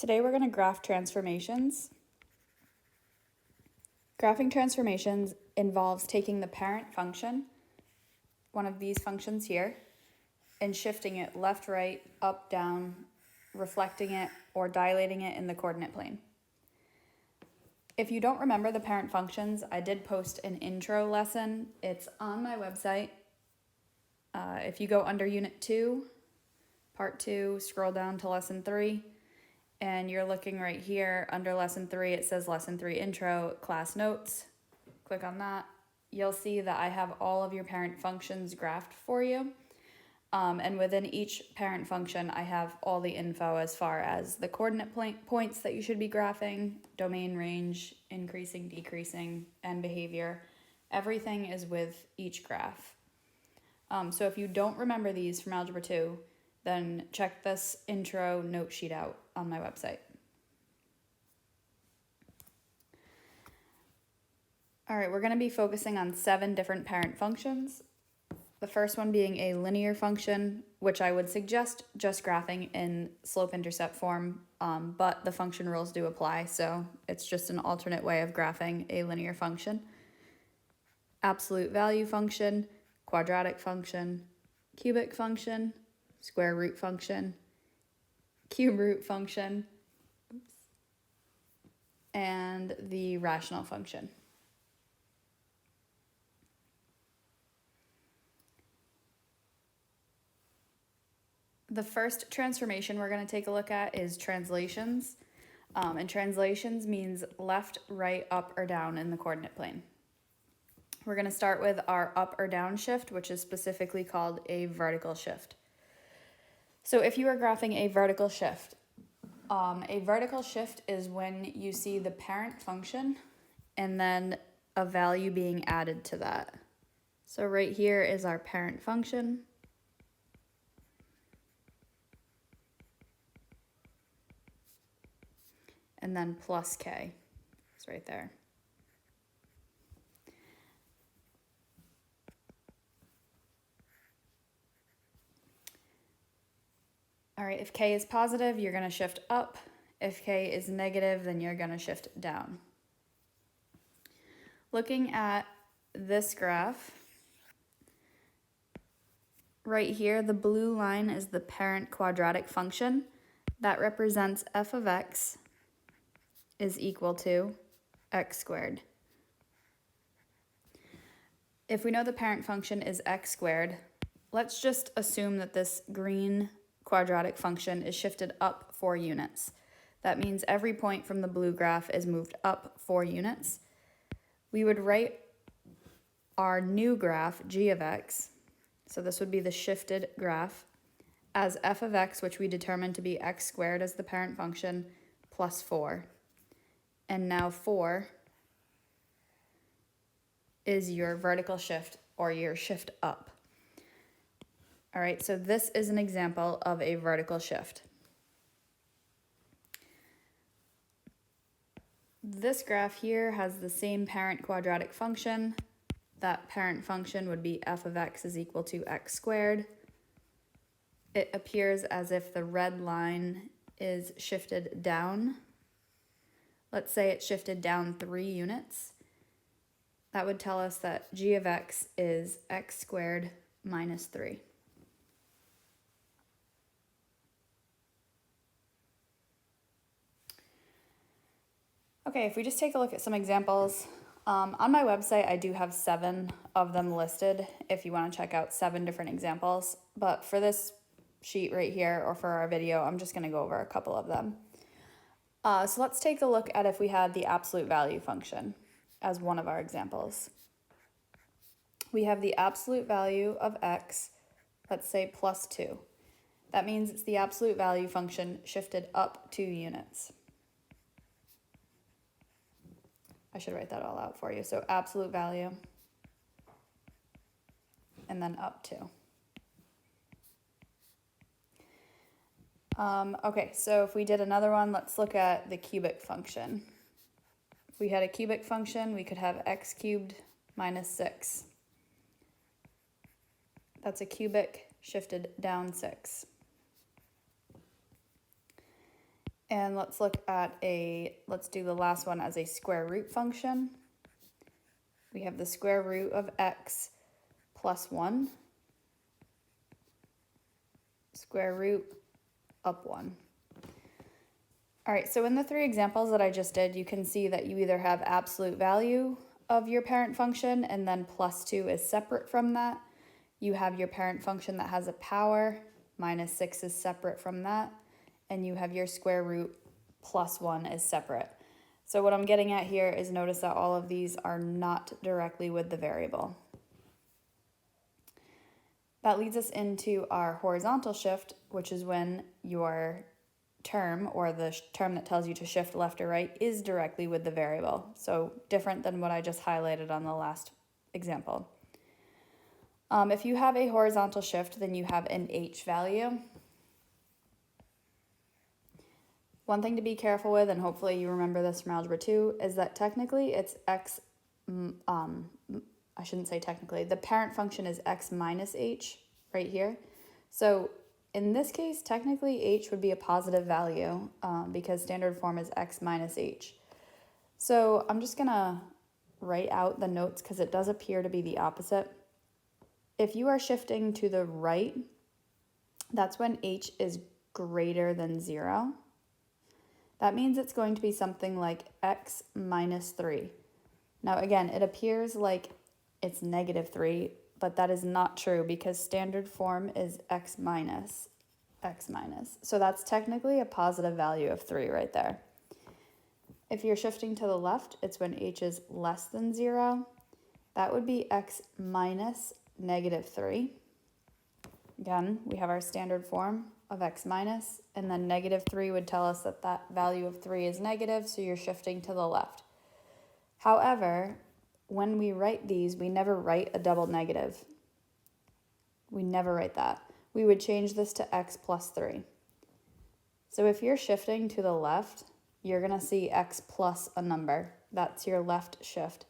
Today we're going to graph transformations. Graphing transformations involves taking the parent function, one of these functions here, and shifting it left, right, up, down, reflecting it, or dilating it in the coordinate plane. If you don't remember the parent functions, I did post an intro lesson. It's on my website. If you go under Unit 2, Part 2, scroll down to Lesson 3, and you're looking right here under Lesson 3, it says Lesson 3 Intro, Class Notes. Click on that. You'll see that I have all of your parent functions graphed for you. And within each parent function, I have all the info as far as the coordinate points that you should be graphing, domain range, increasing, decreasing, and behavior. Everything is with each graph. So if you don't remember these from Algebra 2, then check this intro note sheet out on my website. All right, we're going to be focusing on 7 different parent functions. The first one being a linear function, which I would suggest just graphing in slope-intercept form, but the function rules do apply, so it's just an alternate way of graphing a linear function. Absolute value function, quadratic function, cubic function, square root function, cube root function, and the rational function. The first transformation we're going to take a look at is translations. And translations means left, right, up, or down in the coordinate plane. We're going to start with our up or down shift, which is specifically called a vertical shift. So if you are graphing a vertical shift is when you see the parent function and then a value being added to that. So right here is our parent function. And then plus k. It's right there. All right, if k is positive, you're going to shift up. If k is negative, then you're going to shift down. Looking at this graph, right here, the blue line is the parent quadratic function. That represents f of x is equal to x squared. If we know the parent function is x squared, let's just assume that this green quadratic function is shifted up 4 units. That means every point from the blue graph is moved up 4 units. We would write our new graph, g of x, so this would be the shifted graph, as f of x, which we determined to be x squared as the parent function, plus 4. And now 4 is your vertical shift or your shift up. All right, so this is an example of a vertical shift. This graph here has the same parent quadratic function. That parent function would be f of x is equal to x squared. It appears as if the red line is shifted down. Let's say it's shifted down 3 units. That would tell us that g of x is x squared minus 3. Okay, if we just take a look at some examples, on my website I do have 7 of them listed if you want to check out 7 different examples, but for this sheet right here or for our video, I'm just going to go over a couple of them. So let's take a look at if we had the absolute value function as one of our examples. We have the absolute value of x, let's say plus 2. That means it's the absolute value function shifted up 2 units. I should write that all out for you. So absolute value and then up 2. Okay, so if we did another one, let's look at the cubic function. If we had a cubic function, we could have x cubed minus 6. That's a cubic shifted down 6. And let's look at let's do the last one as a square root function. We have the square root of x plus 1, square root up 1. All right, so in the 3 examples that I just did, you can see that you either have absolute value of your parent function and then plus 2 is separate from that. You have your parent function that has a power, minus 6 is separate from that, and you have your square root plus 1 is separate. So what I'm getting at here is notice that all of these are not directly with the variable. That leads us into our horizontal shift, which is when your term, or the term that tells you to shift left or right, is directly with the variable. So different than what I just highlighted on the last example. If you have a horizontal shift, then you have an h value. One thing to be careful with, and hopefully you remember this from Algebra 2, is that technically it's x, I shouldn't say technically, the parent function is x minus h right here. So in this case, technically h would be a positive value because standard form is x minus h. So I'm just gonna write out the notes because it does appear to be the opposite. If you are shifting to the right, that's when h is greater than 0. That means it's going to be something like x minus 3. Now again, it appears like it's negative 3, but that is not true because standard form is x minus. So that's technically a positive value of 3 right there. If you're shifting to the left, it's when h is less than 0. That would be x minus negative 3. Again, we have our standard form of x minus, and then negative 3 would tell us that that value of 3 is negative, so you're shifting to the left. However, when we write these, we never write a double negative. We never write that. We would change this to x plus 3. So if you're shifting to the left, you're going to see x plus a number. That's your left shift.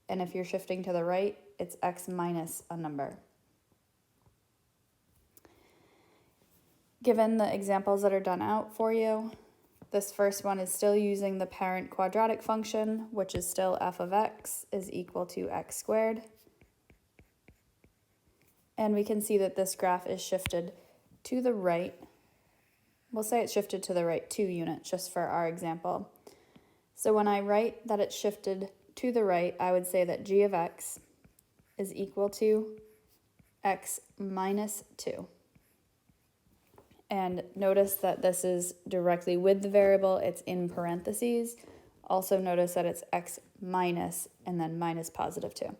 And if you're shifting to the right, it's x minus a number. Given the examples that are done out for you, this first one is still using the parent quadratic function, which is still f of x is equal to x squared. And we can see that this graph is shifted to the right. We'll say it's shifted to the right 2 units just for our example. So when I write that it's shifted to the right, I would say that g of x is equal to x minus 2. And notice that this is directly with the variable, it's in parentheses. Also notice that it's x minus and then minus positive 2.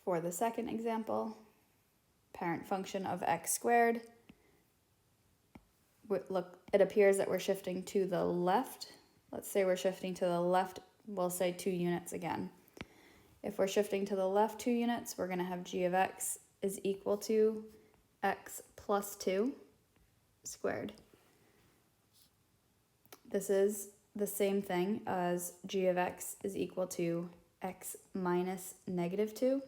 For the second example, parent function of x squared. Look, it appears that we're shifting to the left. Let's say we're shifting to the left, we'll say 2 units again. If we're shifting to the left 2 units, we're going to have g of x is equal to x plus 2 squared. This is the same thing as g of x is equal to x minus negative 2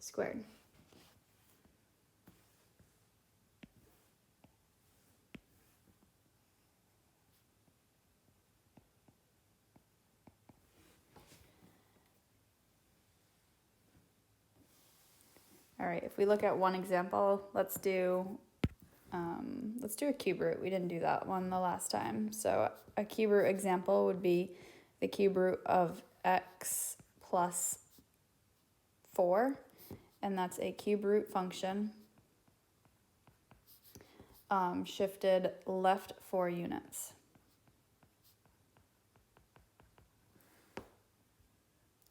squared. All right, if we look at one example, let's do a cube root. We didn't do that one the last time. So a cube root example would be the cube root of x plus 4, and that's a cube root function shifted left 4 units.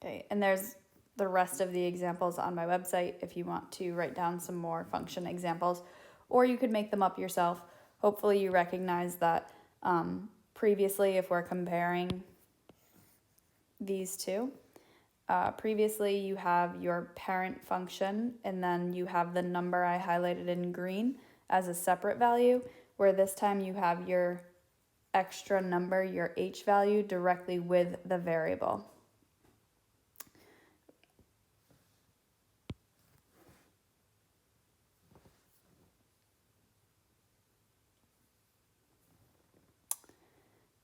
Okay, and there's the rest of the examples on my website if you want to write down some more function examples, or you could make them up yourself. Hopefully you recognize that previously, if we're comparing these two, previously you have your parent function and then you have the number I highlighted in green as a separate value, where this time you have your extra number, your h value, directly with the variable.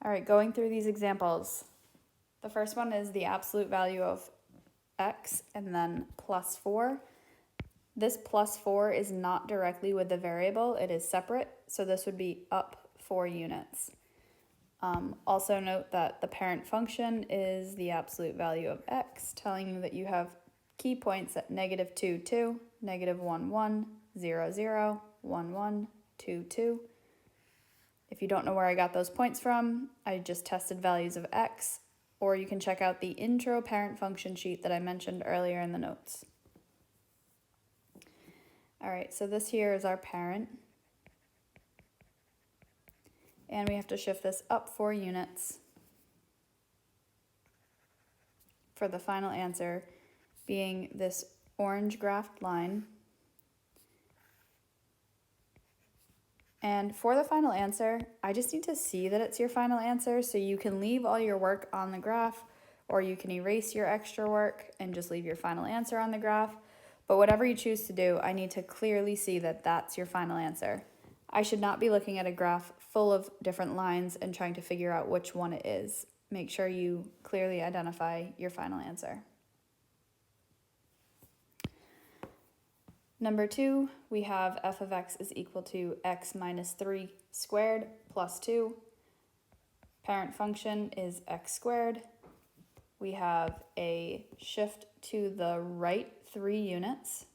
All right, going through these examples. The first one is the absolute value of x and then plus 4. This plus 4 is not directly with the variable, it is separate, so this would be up 4 units. Also note that the parent function is the absolute value of x, telling you that you have key points at negative 2, 2, negative 1, 1, 0, 0, 1, 1, 2, 2. If you don't know where I got those points from, I just tested values of x, or you can check out the intro parent function sheet that I mentioned earlier in the notes. All right, so this here is our parent. And we have to shift this up 4 units for the final answer being this orange graphed line. And for the final answer, I just need to see that it's your final answer, so you can leave all your work on the graph, or you can erase your extra work and just leave your final answer on the graph. But whatever you choose to do, I need to clearly see that that's your final answer. I should not be looking at a graph full of different lines and trying to figure out which one it is. Make sure you clearly identify your final answer. Number 2, we have f of x is equal to x minus 3 squared plus 2. Parent function is x squared. We have a shift to the right 3 units.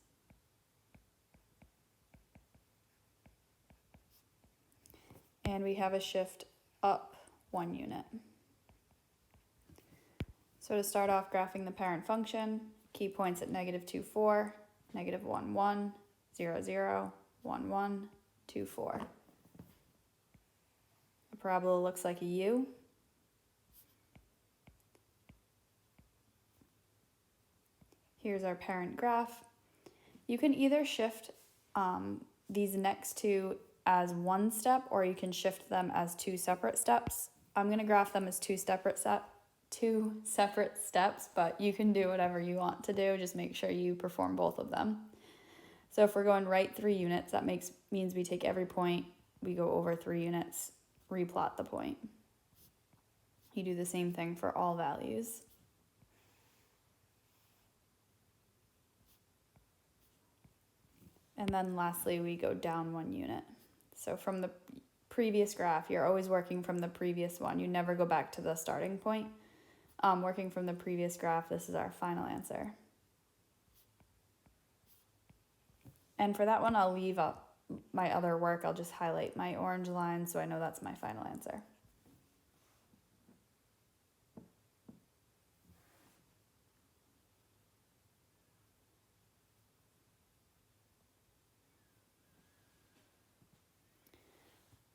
And we have a shift up 1 unit. So to start off graphing the parent function, key points at negative 2, 4, negative 1, 1, 0, 0, 1, 1, 2, 4. The parabola looks like a U. Here's our parent graph. You can either shift these next two as one step, or you can shift them as 2 separate steps. I'm going to graph them as 2 separate steps, but you can do whatever you want to do. Just make sure you perform both of them. So if we're going right 3 units, that means we take every point, we go over 3 units, replot the point. You do the same thing for all values. And then lastly, we go down 1 unit. So from the previous graph, you're always working from the previous one. You never go back to the starting point. Working from the previous graph, this is our final answer. And for that one, I'll leave up my other work. I'll just highlight my orange line so I know that's my final answer.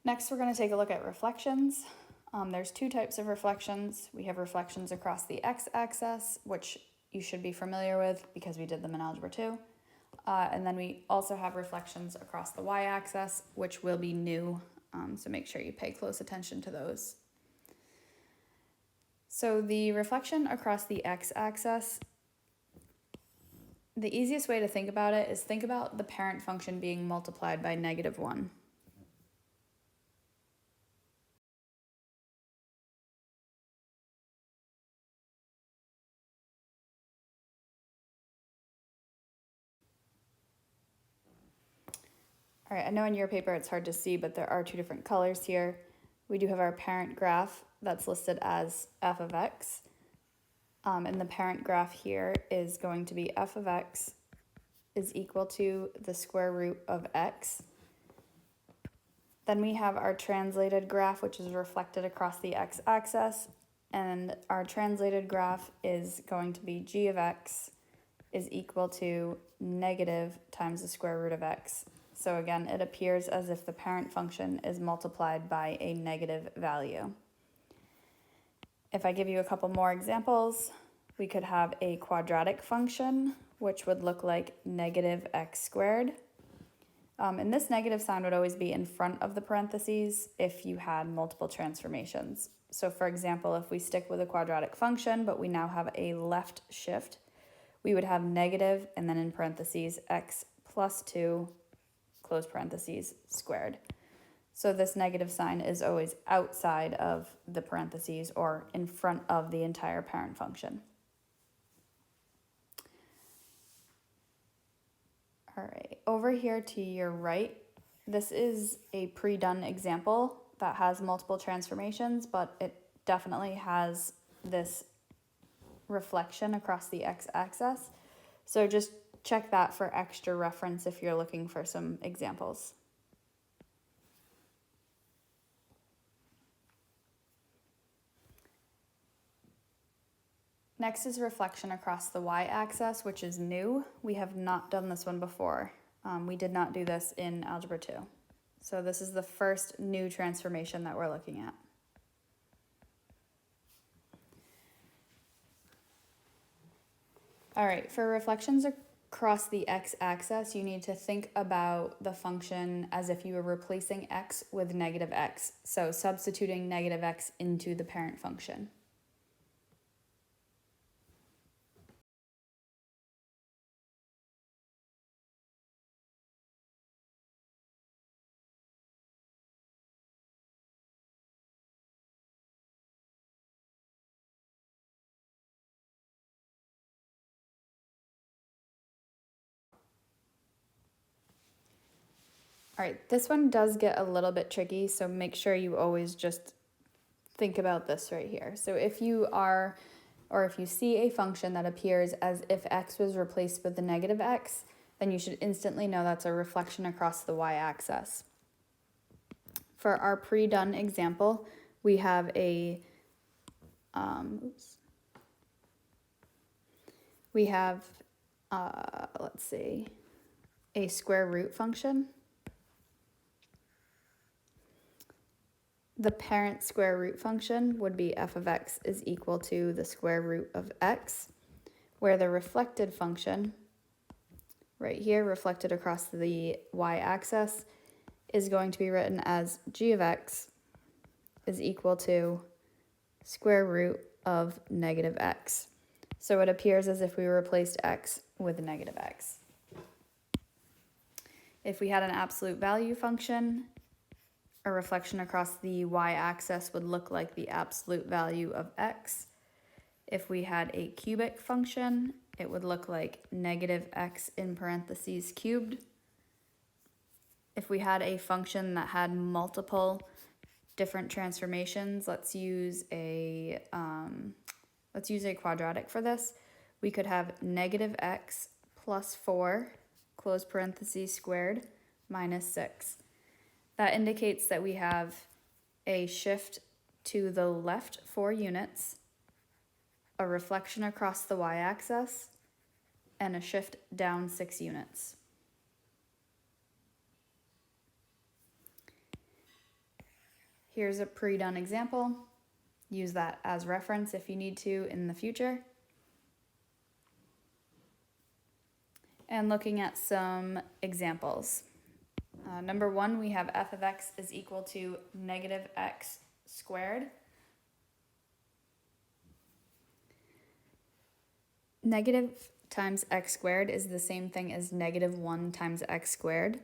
Next, we're going to take a look at reflections. There's 2 types of reflections. We have reflections across the x-axis, which you should be familiar with because we did them in Algebra 2. And then we also have reflections across the y-axis, which will be new, so make sure you pay close attention to those. So the reflection across the x-axis, the easiest way to think about it is think about the parent function being multiplied by negative 1. All right, I know in your paper it's hard to see, but there are 2 different colors here. We do have our parent graph that's listed as f of x. And the parent graph here is going to be f of x is equal to the square root of x. Then we have our translated graph, which is reflected across the x-axis. And our translated graph is going to be g of x is equal to negative times the square root of x. So again, it appears as if the parent function is multiplied by a negative value. If I give you a couple more examples, we could have a quadratic function, which would look like negative x squared. And this negative sign would always be in front of the parentheses if you had multiple transformations. So for example, if we stick with a quadratic function, but we now have a left shift, we would have negative and then in parentheses x plus 2 close parentheses squared. So this negative sign is always outside of the parentheses or in front of the entire parent function. All right, over here to your right, this is a pre-done example that has multiple transformations, but it definitely has this reflection across the x-axis. So just check that for extra reference if you're looking for some examples. Next is reflection across the y-axis, which is new. We have not done this one before. We did not do this in Algebra 2. So this is the first new transformation that we're looking at. All right, for reflections across the x-axis, you need to think about the function as if you were replacing x with negative x. So substituting negative x into the parent function. All right, this one does get a little bit tricky, so make sure you always just think about this right here. So if you are, or if you see a function that appears as if x was replaced with the negative x, then you should instantly know that's a reflection across the y-axis. For our pre-done example, we have a, let's see, a square root function. The parent square root function would be f of x is equal to the square root of x, where the reflected function, right here, reflected across the y-axis, is going to be written as g of x is equal to square root of negative x. So it appears as if we replaced x with negative x. If we had an absolute value function, a reflection across the y-axis would look like the absolute value of x. If we had a cubic function, it would look like negative x in parentheses cubed. If we had a function that had multiple different transformations, let's use a quadratic for this. We could have negative x plus 4, close parentheses squared, minus 6. That indicates that we have a shift to the left 4 units, a reflection across the y-axis, and a shift down 6 units. Here's a pre-done example. Use that as reference if you need to in the future. And looking at some examples. Number 1, we have f of x is equal to negative x squared. Negative times x squared is the same thing as negative 1 times x squared.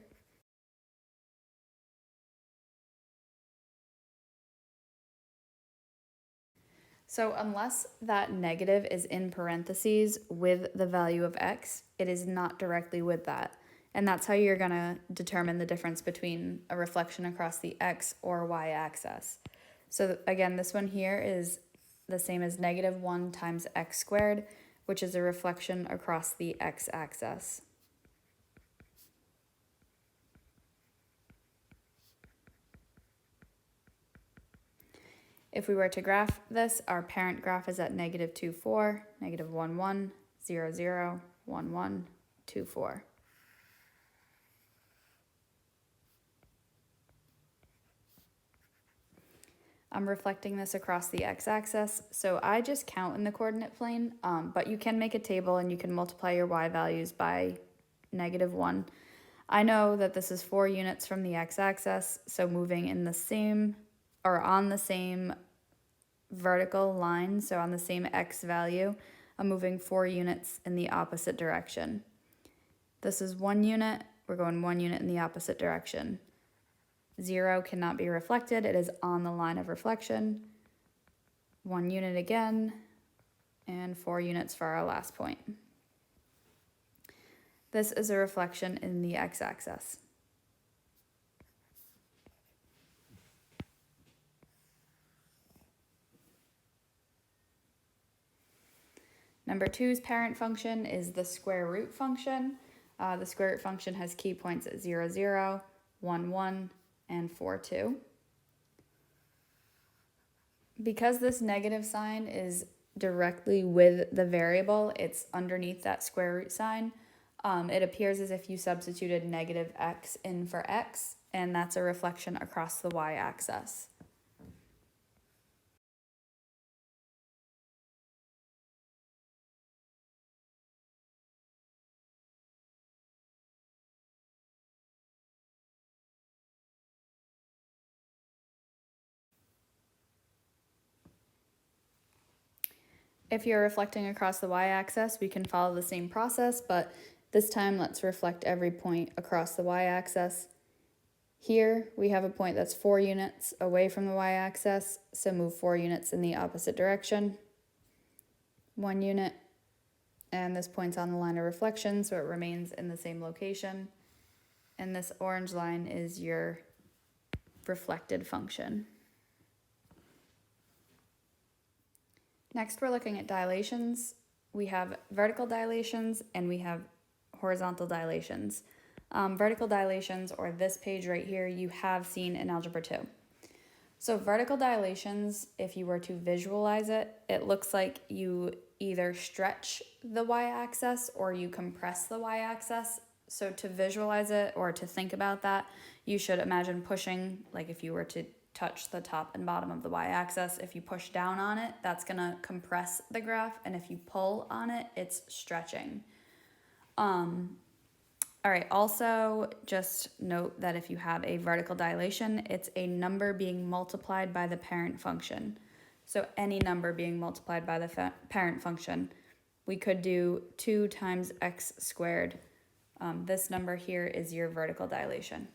So unless that negative is in parentheses with the value of x, it is not directly with that. And that's how you're gonna determine the difference between a reflection across the x or y-axis. So again, this one here is the same as negative 1 times x squared, which is a reflection across the x-axis. If we were to graph this, our parent graph is at negative 2, 4, negative 1, 1, 0, 0, 1, 1, 2, 4. I'm reflecting this across the x-axis, so I just count in the coordinate plane, but you can make a table and you can multiply your y values by negative 1. I know that this is 4 units from the x-axis, so moving in the same, or on the same vertical line, so on the same x value, I'm moving 4 units in the opposite direction. This is 1 unit, we're going 1 unit in the opposite direction. 0 cannot be reflected. It is on the line of reflection. 1 unit again, and 4 units for our last point. This is a reflection in the x-axis. Number 2's parent function is the square root function. The square root function has key points at 0, 0, 1, 1, and 4, 2. Because this negative sign is directly with the variable, it's underneath that square root sign, it appears as if you substituted negative x in for x, and that's a reflection across the y-axis. If you're reflecting across the y-axis, we can follow the same process, but this time let's reflect every point across the y-axis. Here we have a point that's 4 units away from the y-axis, so move 4 units in the opposite direction. 1 unit, and this point's on the line of reflection, so it remains in the same location. And this orange line is your reflected function. Next, we're looking at dilations. We have vertical dilations and we have horizontal dilations. Vertical dilations, or this page right here, you have seen in Algebra 2. So vertical dilations, if you were to visualize it, it looks like you either stretch the y-axis or you compress the y-axis. So to visualize it or to think about that, you should imagine pushing, like if you were to touch the top and bottom of the y-axis, if you push down on it, that's gonna compress the graph, and if you pull on it, it's stretching. All right, also just note that if you have a vertical dilation, it's a number being multiplied by the parent function. So any number being multiplied by the parent function. We could do 2 times x squared. This number here is your vertical dilation.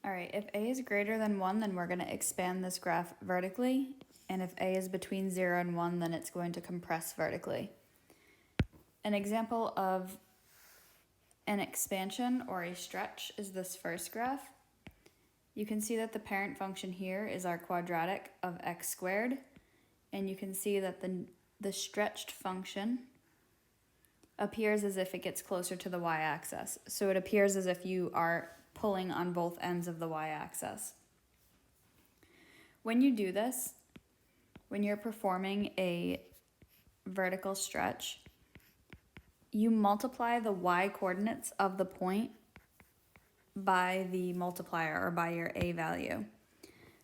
All right, if a is greater than 1, then we're going to expand this graph vertically. And if a is between 0 and 1, then it's going to compress vertically. An example of an expansion or a stretch is this first graph. You can see that the parent function here is our quadratic of x squared. And you can see that the stretched function appears as if it gets closer to the y-axis. So it appears as if you are pulling on both ends of the y-axis. When you do this, when you're performing a vertical stretch, you multiply the y-coordinates of the point by the multiplier, or by your a value.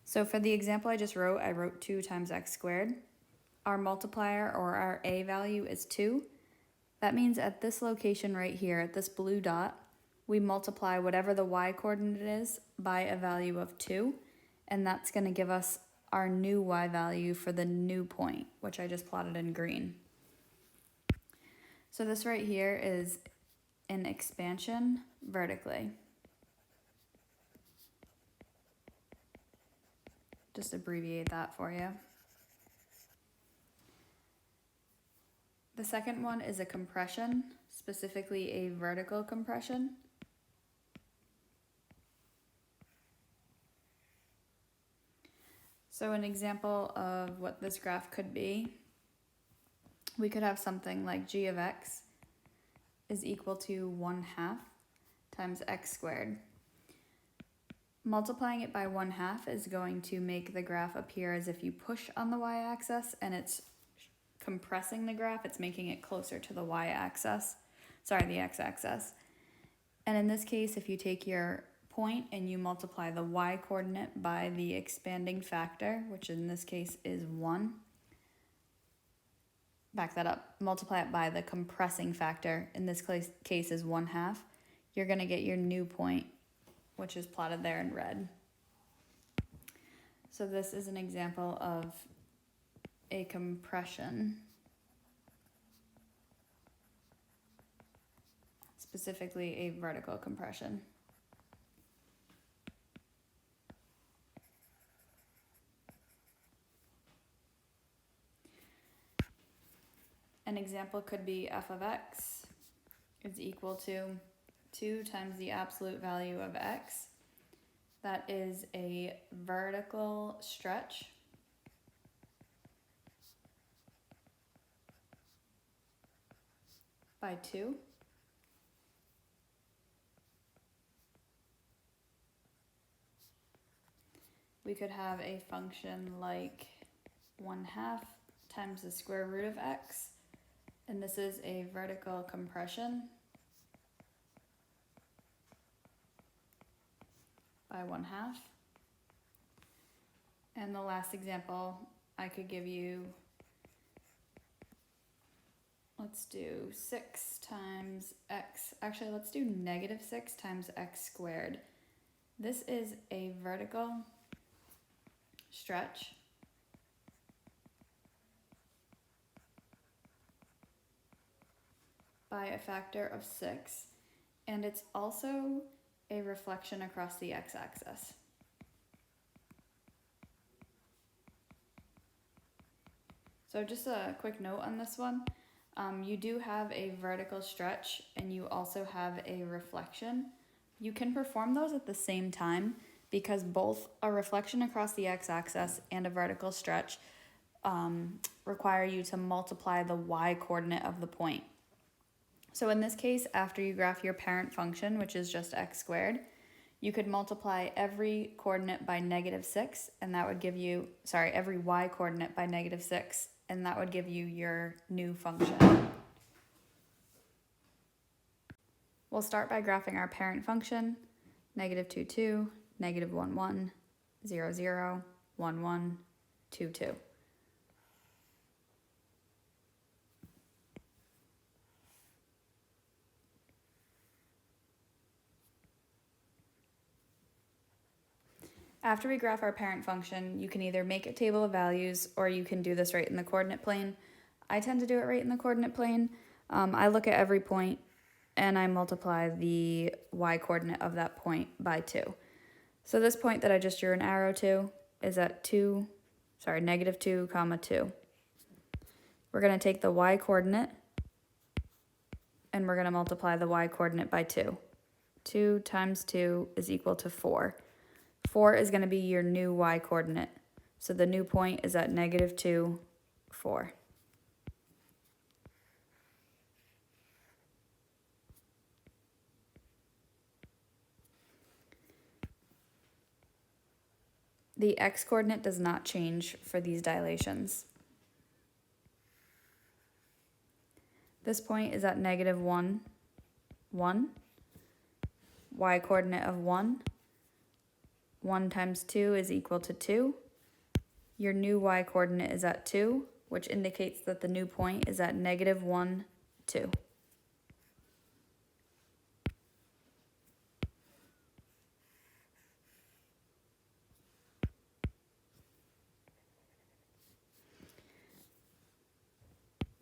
So for the example I just wrote, I wrote 2 times x squared. Our multiplier, or our a value, is 2. That means at this location right here, at this blue dot, we multiply whatever the y-coordinate is by a value of 2, and that's going to give us our new y value for the new point, which I just plotted in green. So this right here is an expansion vertically. Just abbreviate that for you. The second one is a compression, specifically a vertical compression. So an example of what this graph could be, we could have something like g of x is equal to 1/2 times x squared. Multiplying it by 1/2 is going to make the graph appear as if you push on the y-axis, and it's compressing the graph, it's making it closer to the y-axis, the x-axis. And in this case, if you take your point and you multiply the y-coordinate by the expanding factor, which in this case is 1, back that up, multiply it by the compressing factor, in this case is 1/2, you're going to get your new point, which is plotted there in red. So this is an example of a compression, specifically a vertical compression. An example could be f of x is equal to 2 times the absolute value of x. That is a vertical stretch by 2. We could have a function like 1/2 times the square root of x, and this is a vertical compression by 1/2. And the last example I could give you, let's do 6 times x, actually let's do -6 times x squared. This is a vertical stretch by a factor of 6, and it's also a reflection across the x-axis. So just a quick note on this one, you do have a vertical stretch and you also have a reflection. You can perform those at the same time because both a reflection across the x-axis and a vertical stretch require you to multiply the y-coordinate of the point. So in this case, after you graph your parent function, which is just x squared, you could multiply every coordinate by -6, and that would give you, every y-coordinate by -6, and that would give you your new function. We'll start by graphing our parent function, -2, 2, -1, 1, 0, 0, 1, 1, 2, 2. After we graph our parent function, you can either make a table of values or you can do this right in the coordinate plane. I tend to do it right in the coordinate plane. I look at every point and I multiply the y-coordinate of that point by 2. So this point that I just drew an arrow to is at -2, 2. We're going to take the y-coordinate and we're going to multiply the y-coordinate by 2. 2 times 2 is equal to 4. 4 is going to be your new y-coordinate. So the new point is at -2, 4. The x-coordinate does not change for these dilations. This point is at -1, 1. Y-coordinate of 1. 1 times 2 is equal to 2. Your new y-coordinate is at 2, which indicates that the new point is at -1, 2.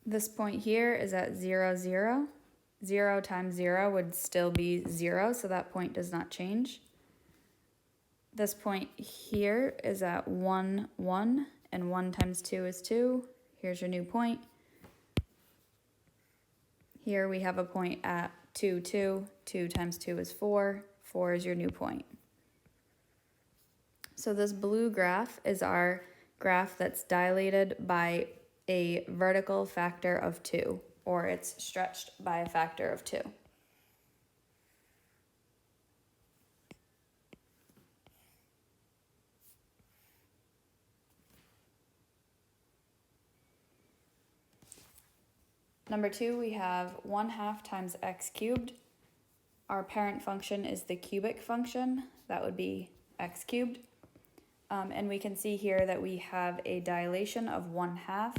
This point here is at 0, 0. 0 times 0 would still be 0, so that point does not change. This point here is at 1, 1, and 1 times 2 is 2. Here's your new point. Here we have a point at 2, 2. 2 times 2 is 4. 4 is your new point. So this blue graph is our graph that's dilated by a vertical factor of 2, or it's stretched by a factor of 2. Number 2, we have 1/2 times x cubed. Our parent function is the cubic function. That would be x cubed. And we can see here that we have a dilation of 1/2.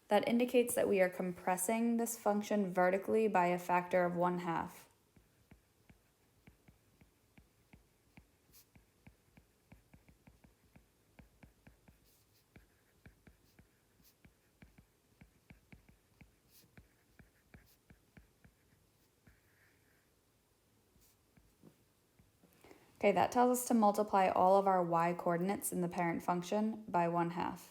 That indicates that we are compressing this function vertically by a factor of 1/2. Okay, that tells us to multiply all of our y coordinates in the parent function by 1/2.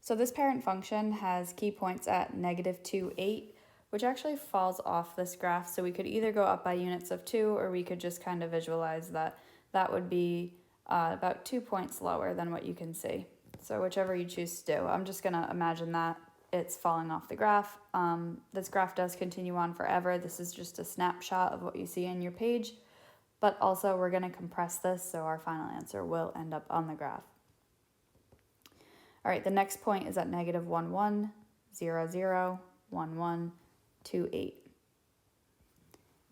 So this parent function has key points at -2, 8, which actually falls off this graph. So we could either go up by units of 2, or we could just kind of visualize that that would be about 2 points lower than what you can see. So whichever you choose to do, I'm just gonna imagine that it's falling off the graph. This graph does continue on forever. This is just a snapshot of what you see on your page, but also we're gonna compress this, so our final answer will end up on the graph. All right, the next point is at -1, 1, 0, 0, 1, 1, 2, 8.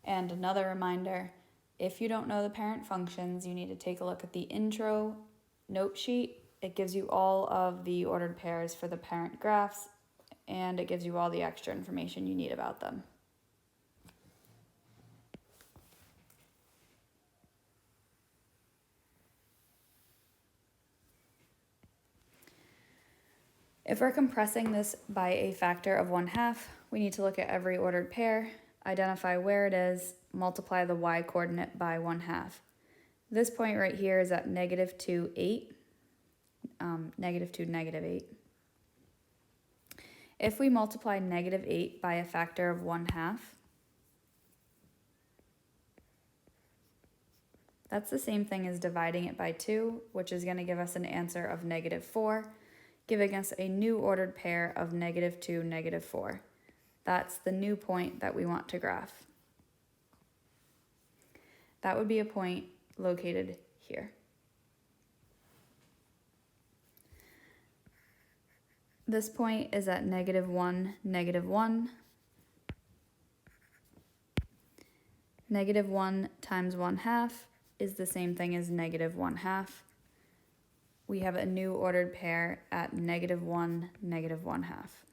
And another reminder, if you don't know the parent functions, you need to take a look at the intro note sheet. It gives you all of the ordered pairs for the parent graphs, and it gives you all the extra information you need about them. If we're compressing this by a factor of 1/2, we need to look at every ordered pair, identify where it is, multiply the y coordinate by 1/2. This point right here is at -2, 8, -2, -8. If we multiply -8 by a factor of 1/2, that's the same thing as dividing it by 2, which is going to give us an answer of -4, giving us a new ordered pair of -2, -4. That's the new point that we want to graph. That would be a point located here. This point is at -1, -1. -1 times 1/2 is the same thing as -1/2. We have a new ordered pair at -1, -1/2.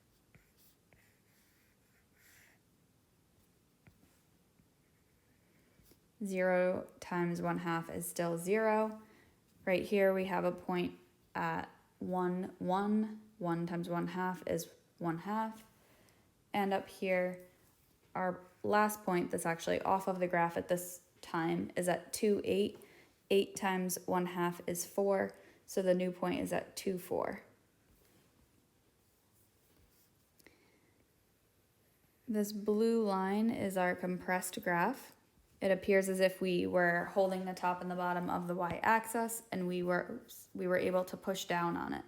Zero times 1/2 is still 0. Right here we have a point at 1, 1. 1 times 1/2 is 1/2. And up here, our last point that's actually off of the graph at this time is at 2, 8. 8 times 1/2 is 4. So the new point is at 2, 4. This blue line is our compressed graph. It appears as if we were holding the top and the bottom of the y-axis, and we were able to push down on it.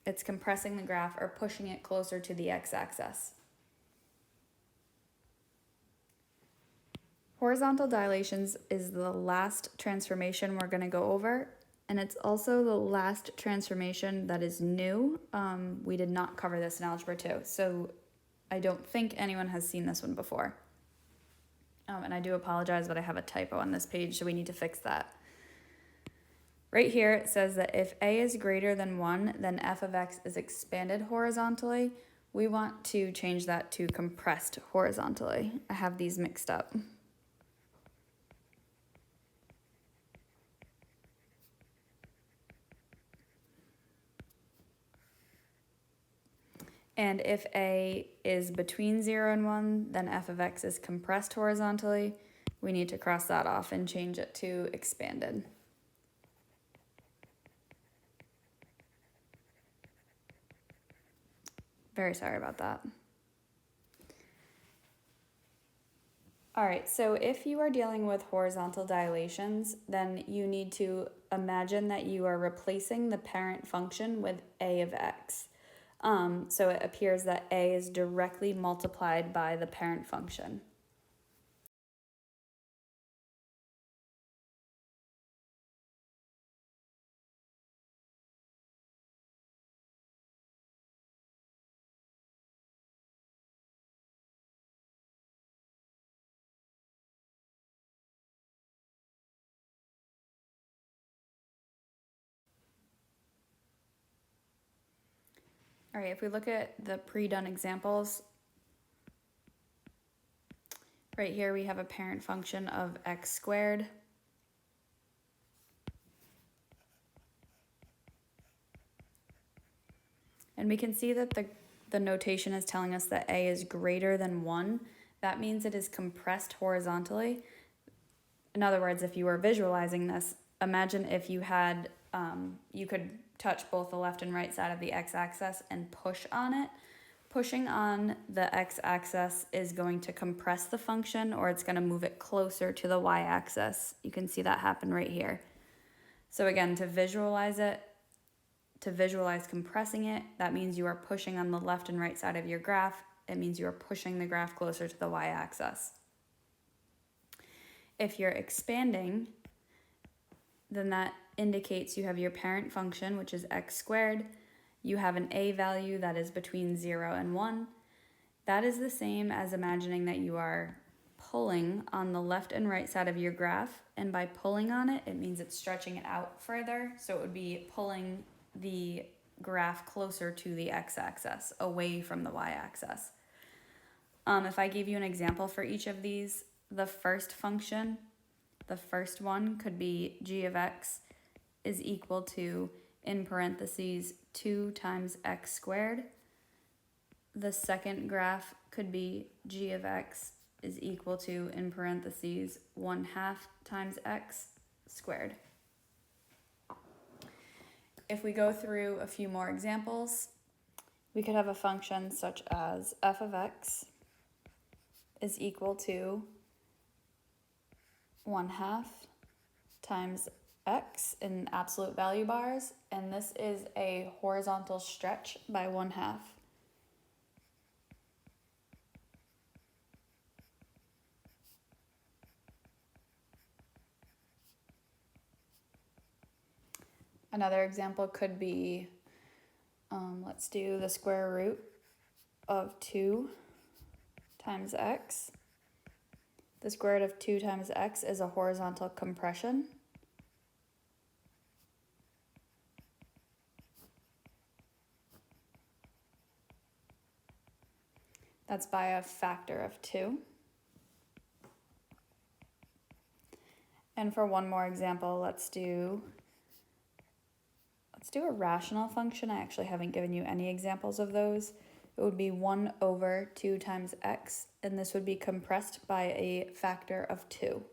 It's compressing the graph or pushing it closer to the x-axis. Horizontal dilations is the last transformation we're going to go over, and it's also the last transformation that is new. We did not cover this in Algebra 2, so I don't think anyone has seen this one before. And I do apologize, but I have a typo on this page, so we need to fix that. Right here, it says that if a is greater than 1, then f of x is expanded horizontally. We want to change that to compressed horizontally. I have these mixed up. And if a is between 0 and 1, then f of x is compressed horizontally. We need to cross that off and change it to expanded. Very sorry about that. All right, so if you are dealing with horizontal dilations, then you need to imagine that you are replacing the parent function with a of x. So it appears that a is directly multiplied by the parent function. All right, if we look at the pre-done examples, right here we have a parent function of x squared. And we can see that the notation is telling us that a is greater than 1. That means it is compressed horizontally. In other words, if you were visualizing this, imagine if you had, you could touch both the left and right side of the x-axis and push on it. Pushing on the x-axis is going to compress the function, or it's going to move it closer to the y-axis. You can see that happen right here. So again, to visualize it, to visualize compressing it, that means you are pushing on the left and right side of your graph. It means you are pushing the graph closer to the y-axis. If you're expanding, then that indicates you have your parent function, which is x squared. You have an a value that is between 0 and 1. That is the same as imagining that you are pulling on the left and right side of your graph, and by pulling on it, it means it's stretching it out further, so it would be pulling the graph closer to the x-axis, away from the y-axis. If I gave you an example for each of these, the first function, the first one could be g of x is equal to, in parentheses, 2 times x squared. The second graph could be g of x is equal to, in parentheses, 1/2 times x squared. If we go through a few more examples, we could have a function such as f of x is equal to 1/2 times x in absolute value bars, and this is a horizontal stretch by 1/2. Another example could be, let's do the square root of 2 times x. The square root of 2 times x is a horizontal compression. That's by a factor of 2. And for one more example, let's do a rational function. I actually haven't given you any examples of those. It would be 1 over 2 times x, and this would be compressed by a factor of 2.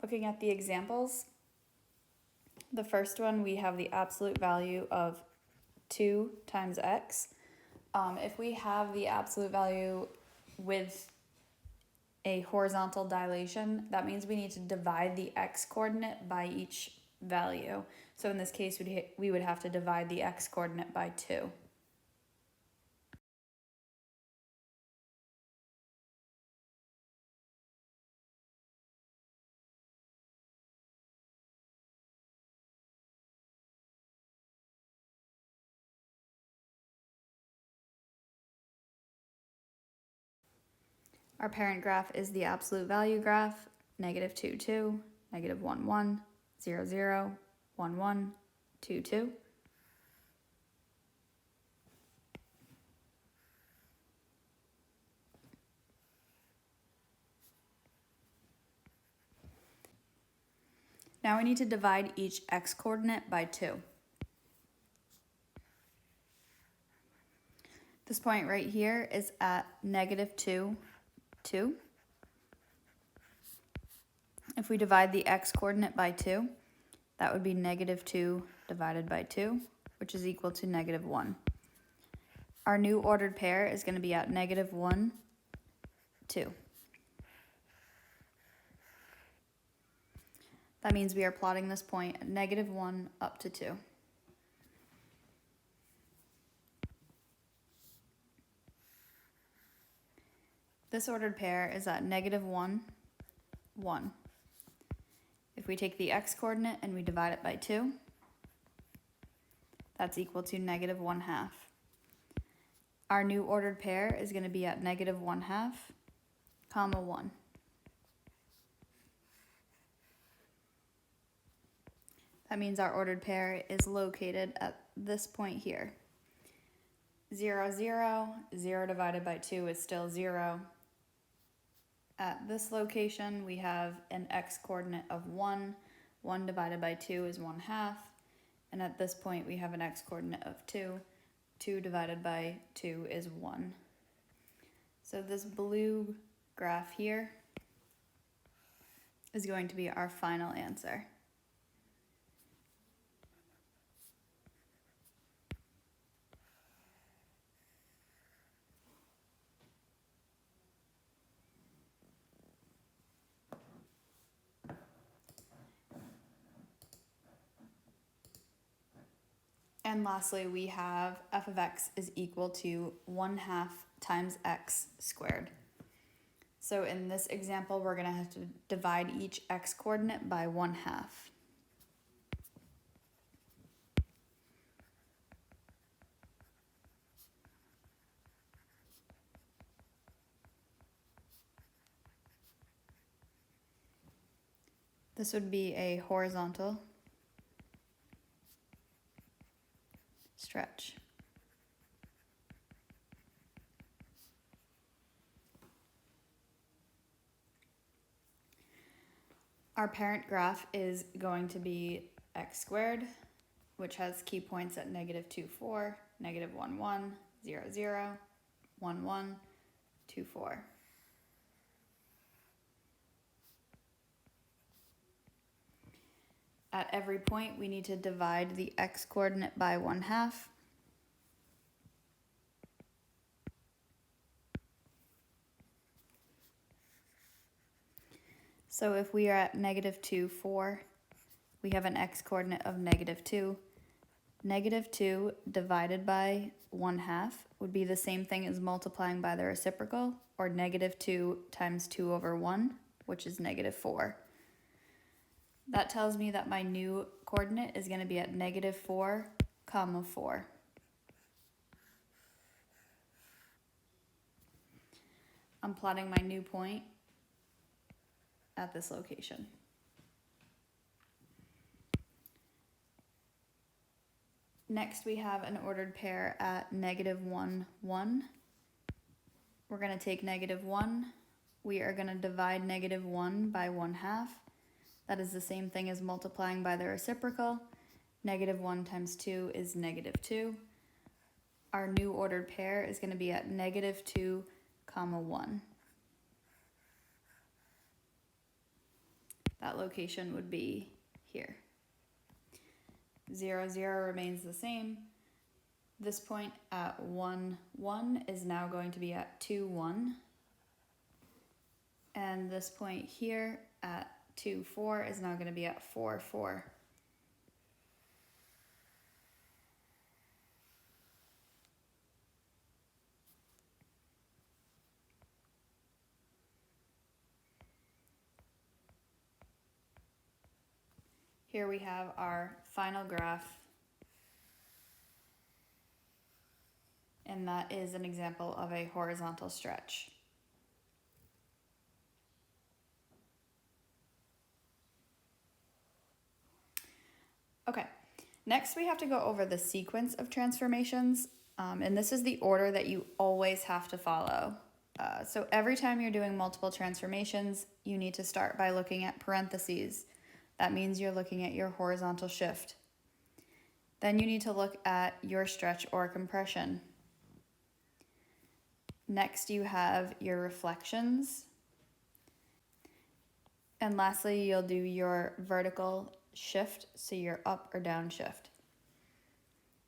Looking at the examples, the first one, we have the absolute value of 2 times x. If we have the absolute value with a horizontal dilation, that means we need to divide the x coordinate by each value. So in this case, we would have to divide the x coordinate by 2. Our parent graph is the absolute value graph, -2, 2, -1, 1, 0, 0, 1, 1, 2, 2. Now we need to divide each x coordinate by 2. This point right here is at -2, 2. If we divide the x coordinate by 2, that would be negative 2 divided by 2, which is equal to negative 1. Our new ordered pair is going to be at negative 1, 2. That means we are plotting this point at negative 1 up to 2. This ordered pair is at negative 1, 1. If we take the x coordinate and we divide it by 2, that's equal to negative 1/2. Our new ordered pair is going to be at negative 1/2, comma 1. That means our ordered pair is located at this point here. 0, 0, 0 divided by 2 is still 0. At this location, we have an x coordinate of 1. 1 divided by 2 is 1/2. And at this point, we have an x coordinate of 2. 2 divided by 2 is 1. So this blue graph here is going to be our final answer. And lastly, we have f of x is equal to 1/2 times x squared. So in this example, we're going to have to divide each x coordinate by 1/2. This would be a horizontal stretch. Our parent graph is going to be x squared, which has key points at negative 2, 4, negative 1, 1, 0, 0, 1, 1, 2, 4. At every point, we need to divide the x coordinate by 1/2. So if we are at negative 2, 4, we have an x coordinate of negative 2. Negative 2 divided by 1/2 would be the same thing as multiplying by the reciprocal, or negative 2 times 2 over 1, which is negative 4. That tells me that my new coordinate is going to be at negative 4, comma 4. I'm plotting my new point at this location. Next, we have an ordered pair at negative 1, 1. We're going to take negative 1. We are going to divide negative 1 by 1/2. That is the same thing as multiplying by the reciprocal. Negative 1 times 2 is negative 2. Our new ordered pair is going to be at negative 2, comma 1. That location would be here. 0, 0 remains the same. This point at 1, 1 is now going to be at 2, 1. And this point here at 2, 4 is now going to be at 4, 4. Here we have our final graph, and that is an example of a horizontal stretch. Okay, next we have to go over the sequence of transformations, and this is the order that you always have to follow. So every time you're doing multiple transformations, you need to start by looking at parentheses. That means you're looking at your horizontal shift. Then you need to look at your stretch or compression. Next, you have your reflections. And lastly, you'll do your vertical shift, so your up or down shift.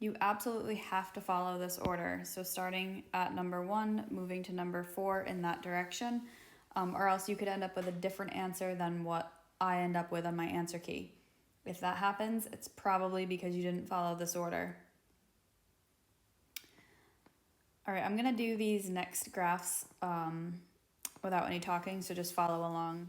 You absolutely have to follow this order. So starting at number 1, moving to number 4 in that direction, or else you could end up with a different answer than what I end up with on my answer key. If that happens, it's probably because you didn't follow this order. All right, I'm gonna do these next graphs without any talking, so just follow along.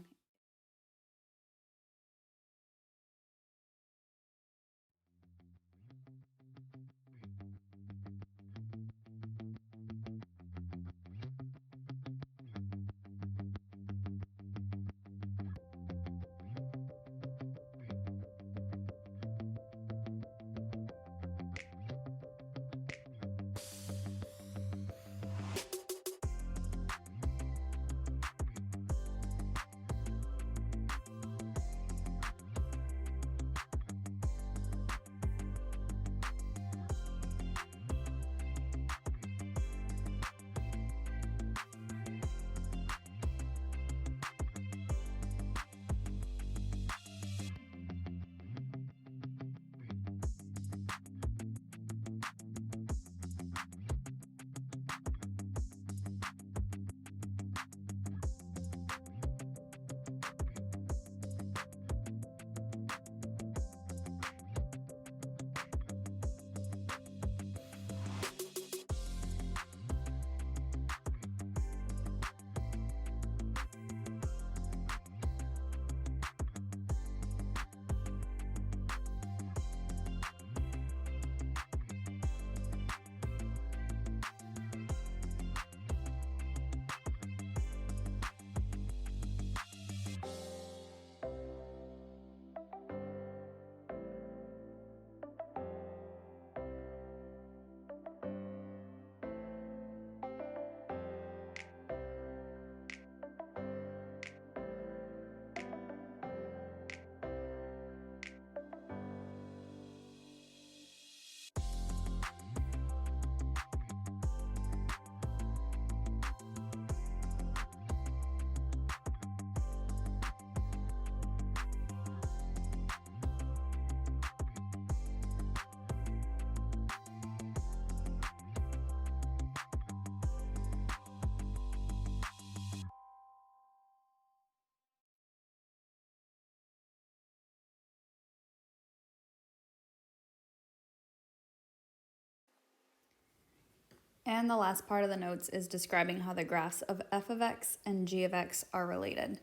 And the last part of the notes is describing how the graphs of f of x and g of x are related.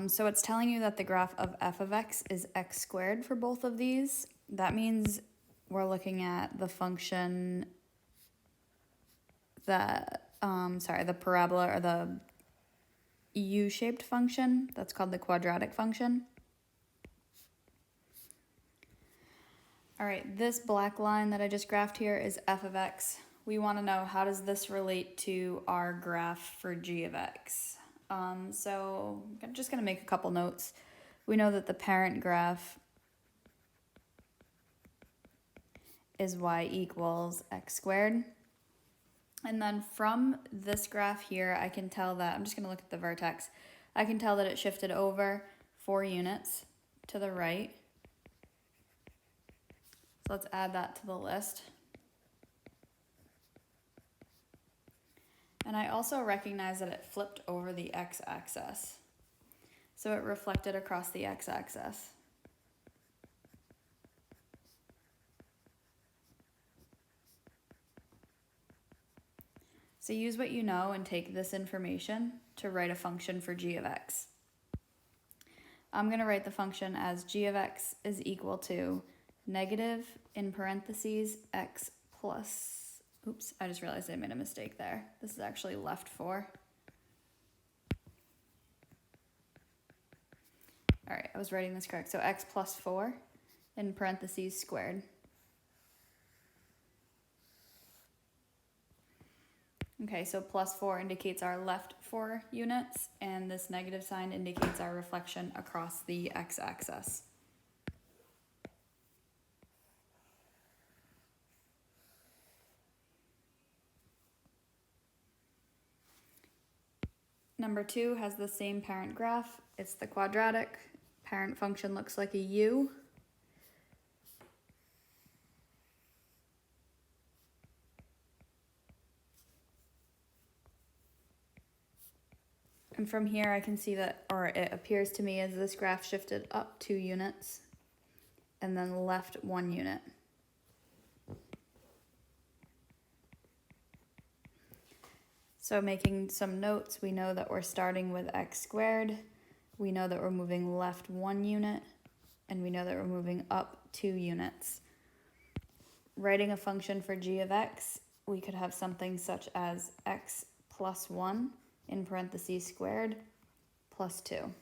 So it's telling you that the graph of f of x is x squared for both of these. That means we're looking at the function that, the parabola or the u-shaped function. That's called the quadratic function. All right, this black line that I just graphed here is f of x. We want to know, how does this relate to our graph for g of x? So I'm just going to make a couple notes. We know that the parent graph is y equals x squared. And then from this graph here, I can tell that, I'm just going to look at the vertex. I can tell that it shifted over 4 units to the right. So let's add that to the list. And I also recognize that it flipped over the x-axis. So it reflected across the x-axis. So use what you know and take this information to write a function for g of x. I'm going to write the function as g of x is equal to negative, in parentheses, x plus, oops, I just realized I made a mistake there. This is actually left 4. All right, I was writing this correct. So x plus 4 in parentheses squared. Okay, so plus 4 indicates our left 4 units, and this negative sign indicates our reflection across the x-axis. Number 2 has the same parent graph. It's the quadratic. Parent function looks like a U. And from here I can see that, or it appears to me as this graph shifted up 2 units and then left 1 unit. So making some notes, we know that we're starting with x squared, we know that we're moving left 1 unit, and we know that we're moving up 2 units. Writing a function for g of x, we could have something such as x plus 1 in parentheses squared plus 2.